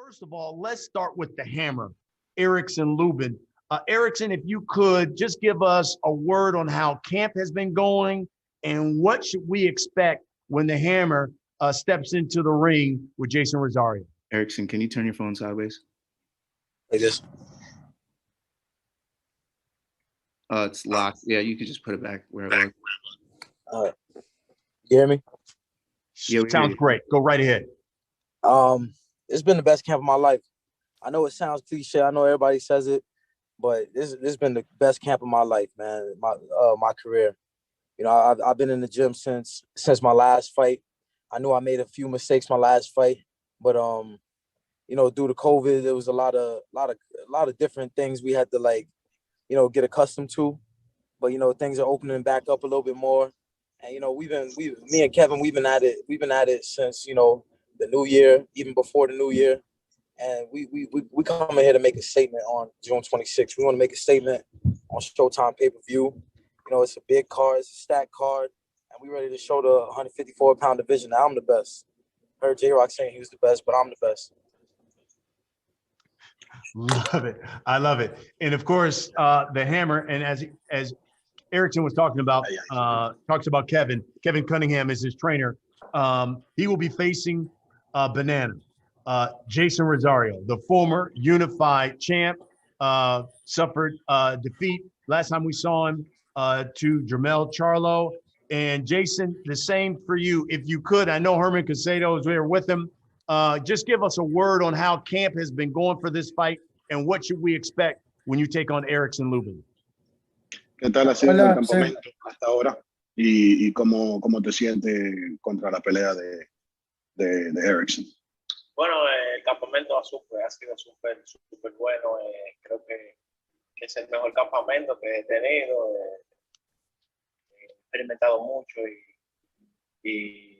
First of all, let's start with the hammer, Erickson Lubin. Erickson, if you could just give us a word on how camp has been going and what should we expect when the hammer steps into the ring with Jeison Rosario. Erickson, can you turn your phone sideways? Like this. It's locked. Yeah, you could just put it back where it was. All right. You hear me? Yeah, we Sounds great. Go right ahead. It's been the best camp of my life. I know it sounds cliche. I know everybody says it, but this has been the best camp of my life, man. My career. You know, I've been in the gym since my last fight. I knew I made a few mistakes my last fight, but you know, due to COVID, there was a lot of different things we had to get accustomed to. But you know, things are opening back up a little bit more. And you know, me and Kevin, we've been at it since, you know, the new year, even before the new year. And we come in here to make a statement on June 26th. We want to make a statement on Showtime pay-per-view. You know, it's a big card, it's a stacked card, and we ready to show the 154-pound division that I'm the best. Heard J-Rock saying he was the best, but I'm the best. Love it. I love it. And of course, the hammer, and as Erickson was talking about, talks about Kevin Cunningham is his trainer. He will be facing Banana. Jeison Rosario, the former unified champ, suffered defeat last time we saw him to Jermell Charlo. And Jeison, the same for you. If you could, I know Herman Casado is there with him. Just give us a word on how camp has been going for this fight and what should we expect when you take on Erickson Lubin. ¿Qué tal ha sido el campamento hasta ahora? ¿Y cómo te sientes contra la pelea de Erickson? Bueno, el campamento ha sido súper bueno. Creo que es el mejor campamento que he tenido. He experimentado mucho y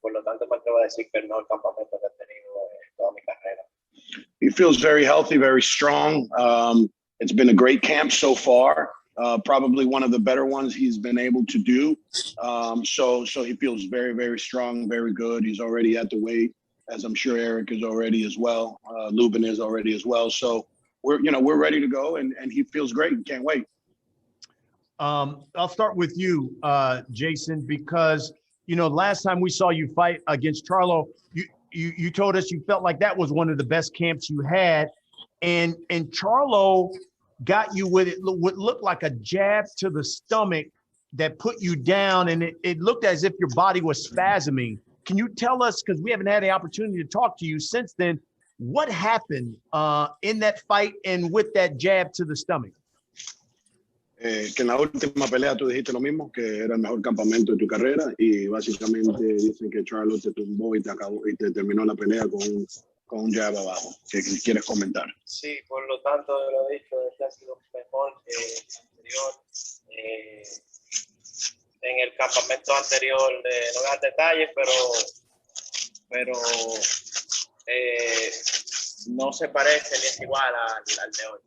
por lo tanto me atrevo a decir que el mejor campamento que he tenido en toda mi carrera. He feels very healthy, very strong. It's been a great camp so far. Probably one of the better ones he's been able to do. So he feels very, very strong, very good. He's already at the weight, as I'm sure Eric is already as well. Lubin is already as well. So we're ready to go, and he feels great. Can't wait. I'll start with you, Jeison, because you know last time we saw you fight against Charlo, you told us you felt like that was one of the best camps you had, and Charlo got you with what looked like a jab to the stomach that put you down, and it looked as if your body was spasming. Can you tell us, because we haven't had the opportunity to talk to you since then, what happened in that fight and with that jab to the stomach? Que en la última pelea tú dijiste lo mismo, que era el mejor campamento de tu carrera y básicamente dicen que Charlo te tumbó y te terminó la pelea con un jab abajo. ¿Qué quieres comentar? Sí, por lo tanto, lo he dicho, este ha sido mejor que el anterior. En el campamento anterior, no voy a dar detalles, pero no se parece ni es igual al de hoy.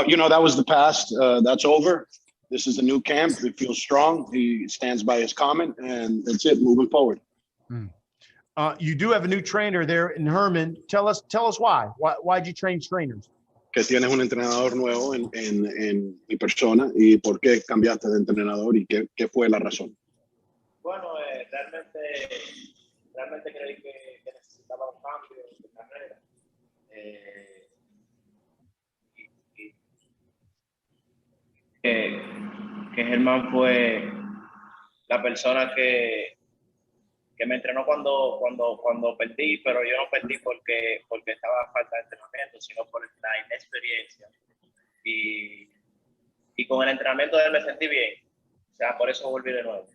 You know, that was the past. That's over. This is a new camp. He feels strong. He stands by his comment, and that's it. Moving forward. You do have a new trainer there in Herman. Tell us why. Why'd you change trainers? Que tienes un entrenador nuevo en mi persona y por qué cambiaste de entrenador y qué fue la razón. Bueno, realmente creí que necesitaba un cambio de carrera. Que Germán fue la persona que me entrenó cuando perdí, pero yo no perdí porque estaba a falta de entrenamiento, sino por la inexperiencia. Y con el entrenamiento de él me sentí bien. O sea, por eso volví de nuevo.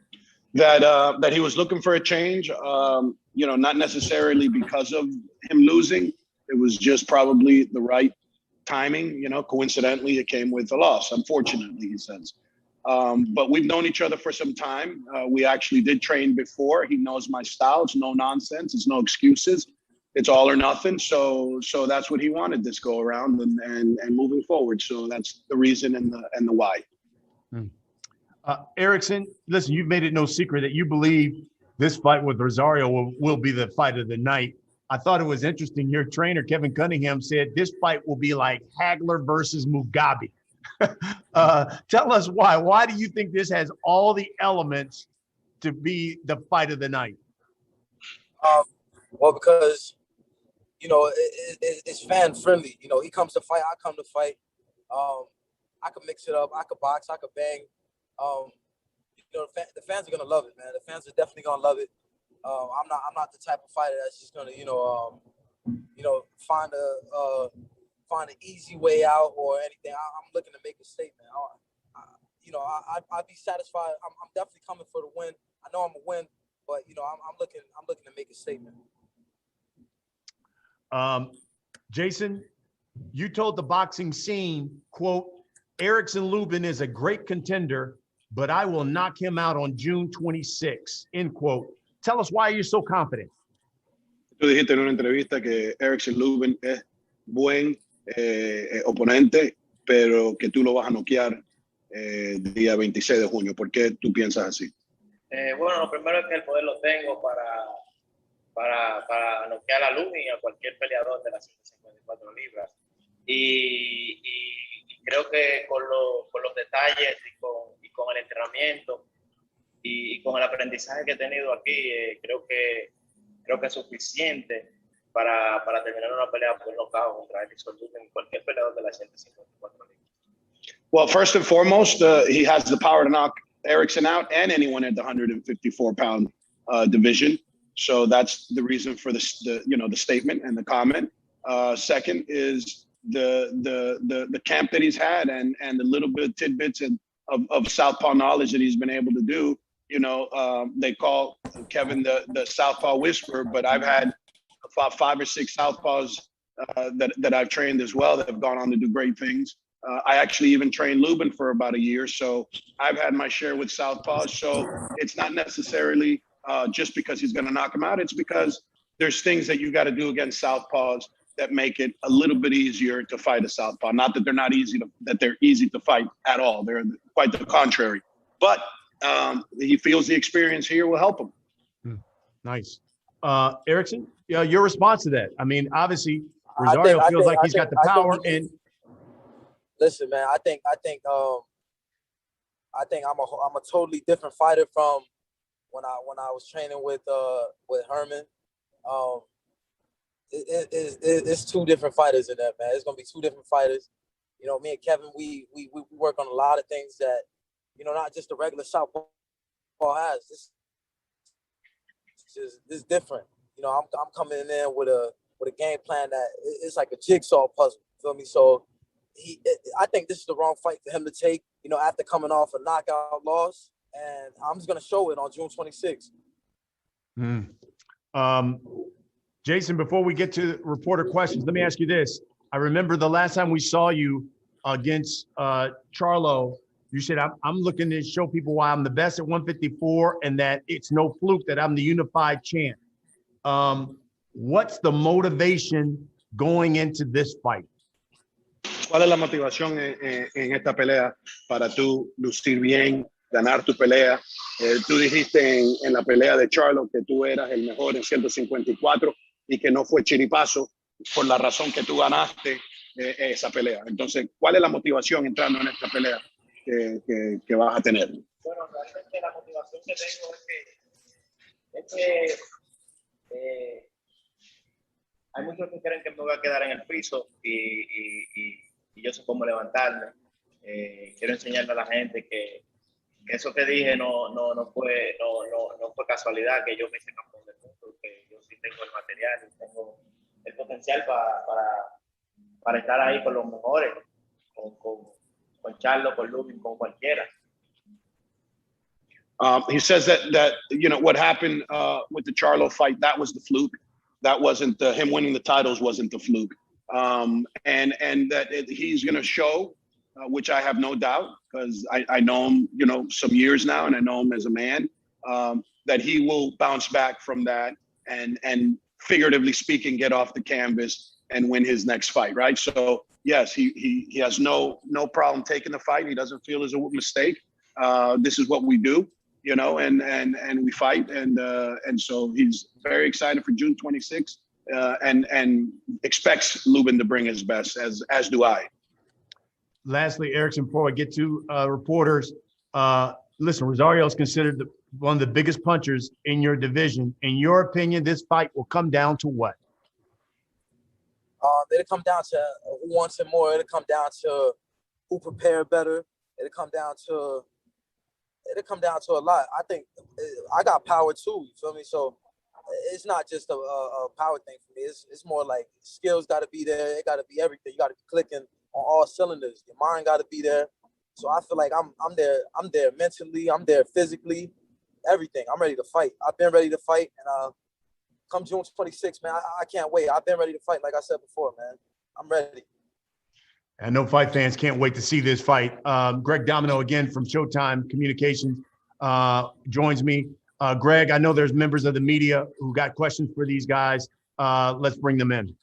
That he was looking for a change, you know, not necessarily because of him losing. It was just probably the right timing. You know, coincidentally, it came with a loss. Unfortunately, he says. But we've known each other for some time. We actually did train before. He knows my style. It's no nonsense. It's no excuses. It's all or nothing. So that's what he wanted this go around and moving forward. So that's the reason and the why. Erickson, listen, you've made it no secret that you believe this fight with Rosario will be the fight of the night. I thought it was interesting. Your trainer, Kevin Cunningham, said this fight will be like Hagler versus Mugabe. Tell us why. Why do you think this has all the elements to be the fight of the night? Well, because it's fan friendly. He comes to fight, I come to fight. I could mix it up. I could box. I could bang. The fans are gonna love it, man. The fans are definitely gonna love it. I'm not the type of fighter that's just gonna find an easy way out or anything. I'm looking to make a statement. I'd be satisfied. I'm definitely coming for the win. I know I'm a win, but I'm looking to make a statement. Jeison, you told the boxing scene, quote, Erickson Lubin is a great contender, but I will knock him out on June 26, end quote. Tell us why you're so confident. Tú dijiste en una entrevista que Erickson Lubin es buen oponente, pero que tú lo vas a noquear día 26 de junio. ¿Por qué tú piensas así? Bueno, lo primero es que el poder lo tengo para noquear a Lubin y a cualquier peleador de las 154 libras. Y creo que con los detalles y con el entrenamiento y con el aprendizaje que he tenido aquí, creo que es suficiente para terminar una pelea por nocaut contra Erickson Lubin y cualquier peleador de las 154 libras. Well, first and foremost, he has the power to knock Erickson out and anyone at the 154-pound division. So that's the reason for the statement and the comment. Second is the camp that he's had and the little bit of tidbits of southpaw knowledge that he's been able to do. They call Kevin the southpaw whisperer, but I've had about 5 or 6 southpaws that I've trained as well that have gone on to do great things. I actually even trained Lubin for about a year, so I've had my share with southpaws. So it's not necessarily just because he's going to knock him out. It's because there's things that you got to do against southpaws that make it a little bit easier to fight a southpaw. Not that they're easy to fight at all. They're quite the contrary. But he feels the experience here will help him. Nice. Erickson, your response to that? I mean, obviously, Rosario feels like he's got the power. And listen, man, I think I'm a totally different fighter from when I was training with Herman. It's 2 different fighters in that, man. It's gonna be 2 different fighters. Me and Kevin, we work on a lot of things that not just the regular southpaw has. This is different. I'm coming in there with a game plan that it's like a jigsaw puzzle. Feel me? So I think this is the wrong fight for him to take. After coming off a knockout loss, and I'm just gonna show it on June 26th. Jeison, before we get to reporter questions, let me ask you this. I remember the last time we saw you against Charlo, you said, I'm looking to show people why I'm the best at 154 and that it's no fluke that I'm the unified champ. What's the motivation going into this fight? ¿Cuál es la motivación en esta pelea para tú lucir bien, ganar tu pelea? Tú dijiste en la pelea de Charlo que tú eras el mejor en 154 y que no fue chiripazo por la razón que tú ganaste esa pelea. Entonces, ¿cuál es la motivación entrando en esta pelea que vas a tener? Bueno, realmente la motivación que tengo es que hay muchos que creen que me voy a quedar en el piso y yo sé cómo levantarme. Quiero enseñarle a la gente que eso que dije no fue casualidad, que yo me hice campeón del mundo, que yo sí tengo el material y tengo el potencial para estar ahí con los mejores, con Charlo, con Lubin, con cualquiera. He says that what happened with the Charlo fight, that was the fluke. That wasn't him winning the titles wasn't the fluke. And that he's going to show, which I have no doubt, because I know him, some years now, and I know him as a man, that he will bounce back from that and figuratively speaking, get off the canvas and win his next fight, right? So yes, he has no problem taking the fight. He doesn't feel it's a mistake. This is what we do, and we fight, and so he's very excited for June 26th. and expects Lubin to bring his best, as do I. Lastly, Erickson, before I get to reporters, listen, Rosario is considered one of the biggest punchers in your division. In your opinion, this fight will come down to what? It'll come down to who wants it more. It'll come down to who prepared better. It'll come down to a lot. I think I got power too. You feel me? So it's not just a power thing for me. It's more like skills got to be there. It got to be everything. You got to be clicking on all cylinders. Your mind got to be there. So I feel like I'm there. I'm there mentally. I'm there physically. Everything. I'm ready to fight. I've been ready to fight, and come June 26th, man, I can't wait. I've been ready to fight, like I said before, man. I'm ready. And no fight fans can't wait to see this fight. Greg Domino, again, from Showtime Communications, joins me. Greg, I know there's members of the media who got questions for these guys. Let's bring them in.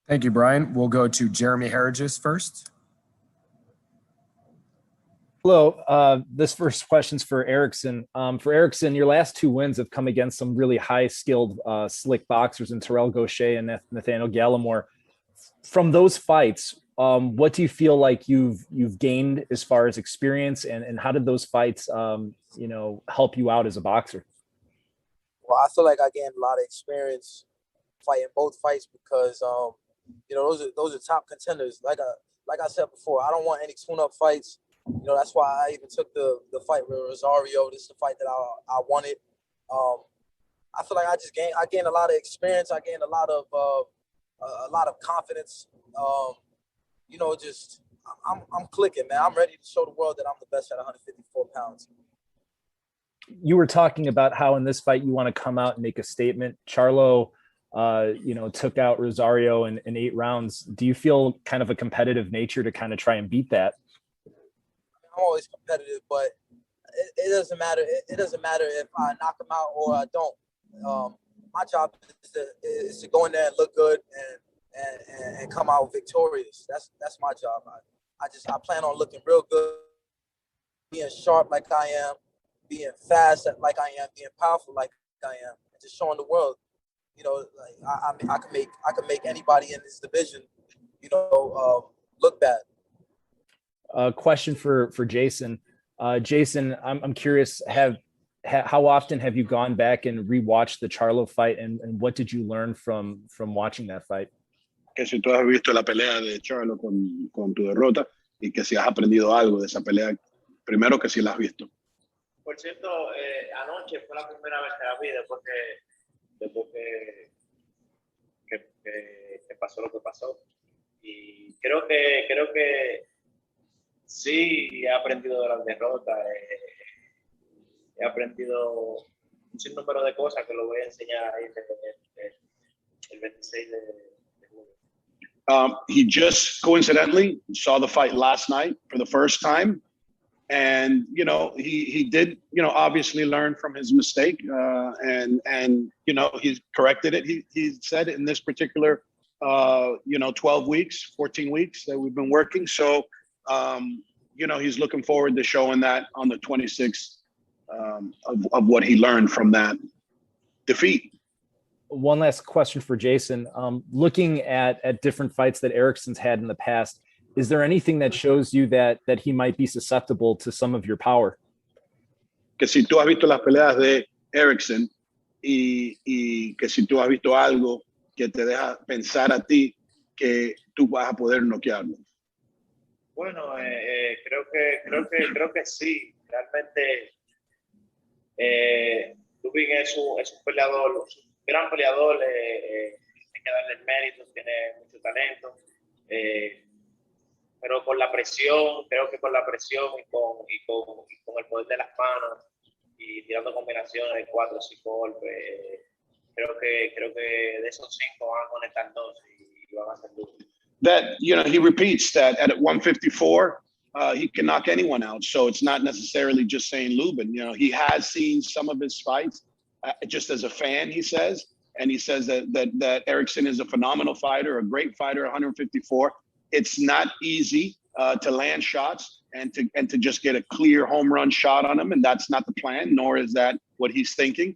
Thank you, Brian. We'll go to Jeremy Harriges first. Hello. This first question's for Erickson. For Erickson, your last two wins have come against some really high-skilled, slick boxers in Terrell Gaucher and Nathaniel Gallimore. From those fights, what do you feel like you've gained as far as experience, and how did those fights, help you out as a boxer? Well, I feel like I gained a lot of experience fighting both fights because, those are top contenders. Like I said before, I don't want any tune-up fights. That's why I even took the fight with Rosario. This is the fight that I wanted. I feel like I gained a lot of experience. I gained a lot of confidence. I'm clicking, man. I'm ready to show the world that I'm the best at 154 pounds. You were talking about how in this fight you want to come out and make a statement. Charlo, took out Rosario in 8 rounds. Do you feel kind of a competitive nature to kind of try and beat that? I'm always competitive, but it doesn't matter. It doesn't matter if I knock him out or I don't. My job is to go in there and look good and come out victorious. That's my job. I plan on looking real good, being sharp like I am, being fast like I am, being powerful like I am, and just showing the world. I can make anybody in this division, look bad. Question for Jeison. Jeison, I'm curious, how often have you gone back and rewatched the Charlo fight, and what did you learn from watching that fight? Que si tú has visto la pelea de Charlo con tu derrota y que si has aprendido algo de esa pelea, primero que si la has visto. Por cierto, anoche fue la primera vez que la vi después que pasó lo que pasó. Y creo que sí, he aprendido de las derrotas, he aprendido un sinnúmero de cosas que lo voy a enseñar ahí el 26 de junio. He just coincidentally saw the fight last night for the first time. And, he did, obviously learn from his mistake. And he's corrected it. He said in this particular, 12 weeks, 14 weeks that we've been working. So, he's looking forward to showing that on the 26th of what he learned from that defeat. One last question for Jeison. Looking at different fights that Erickson's had in the past, is there anything that shows you that he might be susceptible to some of your power? Que si tú has visto las peleas de Erickson y que si tú has visto algo que te deja pensar a ti que tú vas a poder noquearlo. Bueno, creo que sí. Realmente, Lubin es un peleador, un gran peleador. Hay que darle el mérito, tiene mucho talento. Pero con la presión, creo que con la presión y con el poder de las manos y tirando combinaciones de 4 o 5 golpes, creo que de esos 5 van a conectar 2 y van a ser duros. That, he repeats that at 154, he can knock anyone out. So it's not necessarily just saying Lubin. He has seen some of his fights just as a fan, he says. And he says that Erickson is a phenomenal fighter, a great fighter, 154. It's not easy to land shots and to just get a clear home run shot on him. And that's not the plan, nor is that what he's thinking.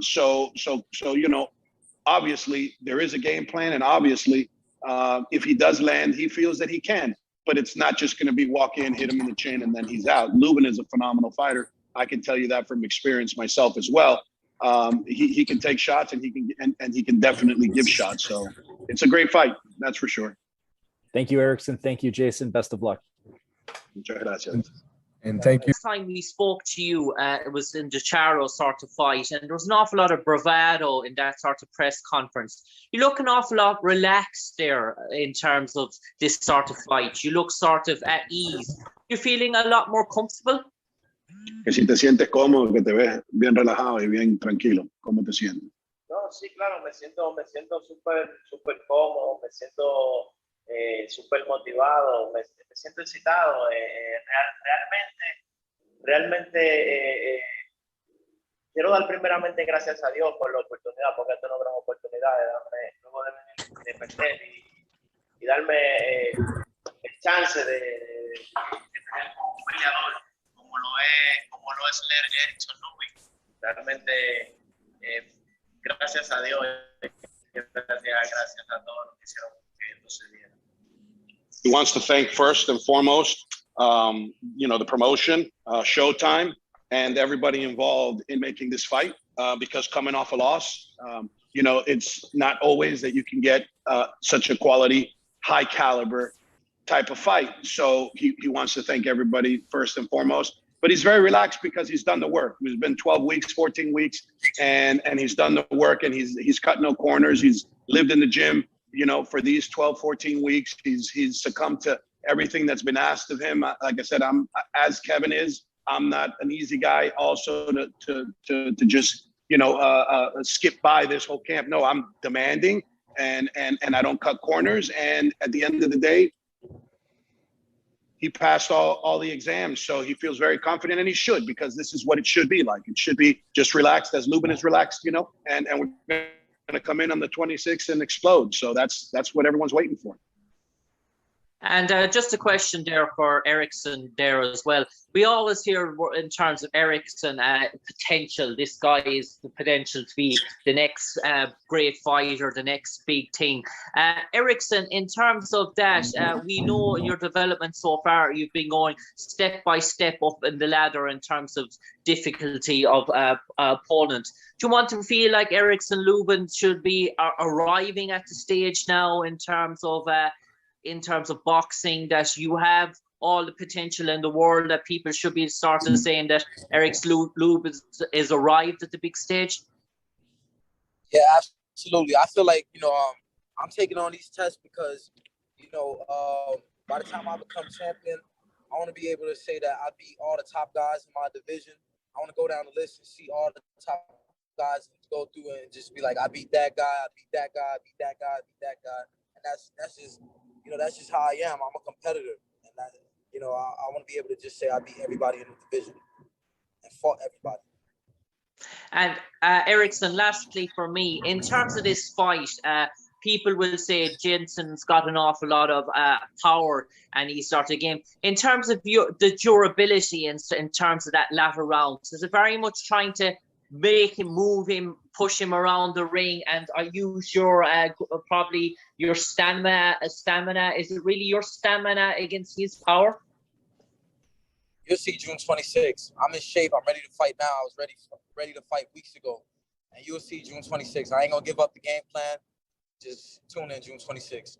So obviously there is a game plan, and obviously if he does land, he feels that he can. But it's not just going to be walk in, hit him in the chin, and then he's out. Lubin is a phenomenal fighter. I can tell you that from experience myself as well. He can take shots, and he can definitely give shots. So it's a great fight, that's for sure. Thank you, Erickson. Thank you, Jeison. Best of luck. Muchas gracias. And thank you. Last time we spoke to you, it was in the Charo sort of fight, and there was an awful lot of bravado in that sort of press conference. You look an awful lot relaxed there in terms of this sort of fight. You look sort of at ease. You're feeling a lot more comfortable? Que si te sientes cómodo, que te ves bien relajado y bien tranquilo. ¿Cómo te sientes? No, sí, claro, me siento súper cómodo, me siento súper motivado, me siento excitado. Realmente quiero dar primeramente gracias a Dios por la oportunidad, porque esta es una gran oportunidad de darme, luego de venir de perder y darme el chance de tener un peleador como lo es Erickson Lubin. Realmente, gracias a Dios, gracias a todos los que hicieron que esto se diera. He wants to thank first and foremost, the promotion, Showtime, and everybody involved in making this fight. Because coming off a loss, it's not always that you can get such a quality, high caliber type of fight. So he wants to thank everybody first and foremost. But he's very relaxed because he's done the work. It's been 12 weeks, 14 weeks, and he's done the work, and he's cut no corners. He's lived in the gym, for these 12, 14 weeks. He's succumbed to everything that's been asked of him. Like I said, as Kevin is, I'm not an easy guy also to just, skip by this whole camp. No, I'm demanding, and I don't cut corners. And at the end of the day, he passed all the exams, so he feels very confident, and he should, because this is what it should be like. It should be just relaxed, as Lubin is relaxed, and we're going to come in on the 26th and explode. So that's what everyone's waiting for. And just a question there for Erickson there as well. We always hear in terms of Erickson potential. This guy is the potential to be the next great fighter, the next big thing. Erickson, in terms of that, we know in your development so far, you've been going step by step up in the ladder in terms of difficulty of opponent. Do you want to feel like Erickson Lubin should be arriving at the stage now in terms of boxing, that you have all the potential in the world, that people should be starting saying that Erickson Lubin is arrived at the big stage? Yeah, absolutely. I feel like, I'm taking on these tests because, by the time I become champion, I want to be able to say that I beat all the top guys in my division. I want to go down the list and see all the top guys and go through and just be like, I beat that guy, I beat that guy, I beat that guy, I beat that guy. And that's just, that's just how I am. I'm a competitor. And I want to be able to just say I beat everybody in the division and fought everybody. And Erickson, lastly for me, in terms of this fight, people will say Jeinson's got an awful lot of power and he started a game. In terms of the durability in terms of that latter round, is it very much trying to make him move him, push him around the ring, and are you sure probably your stamina, is it really your stamina against his power? You'll see June 26th. I'm in shape. I'm ready to fight now. I was ready to fight weeks ago. And you'll see June 26th. I ain't going to give up the game plan. Just tune in June 26th.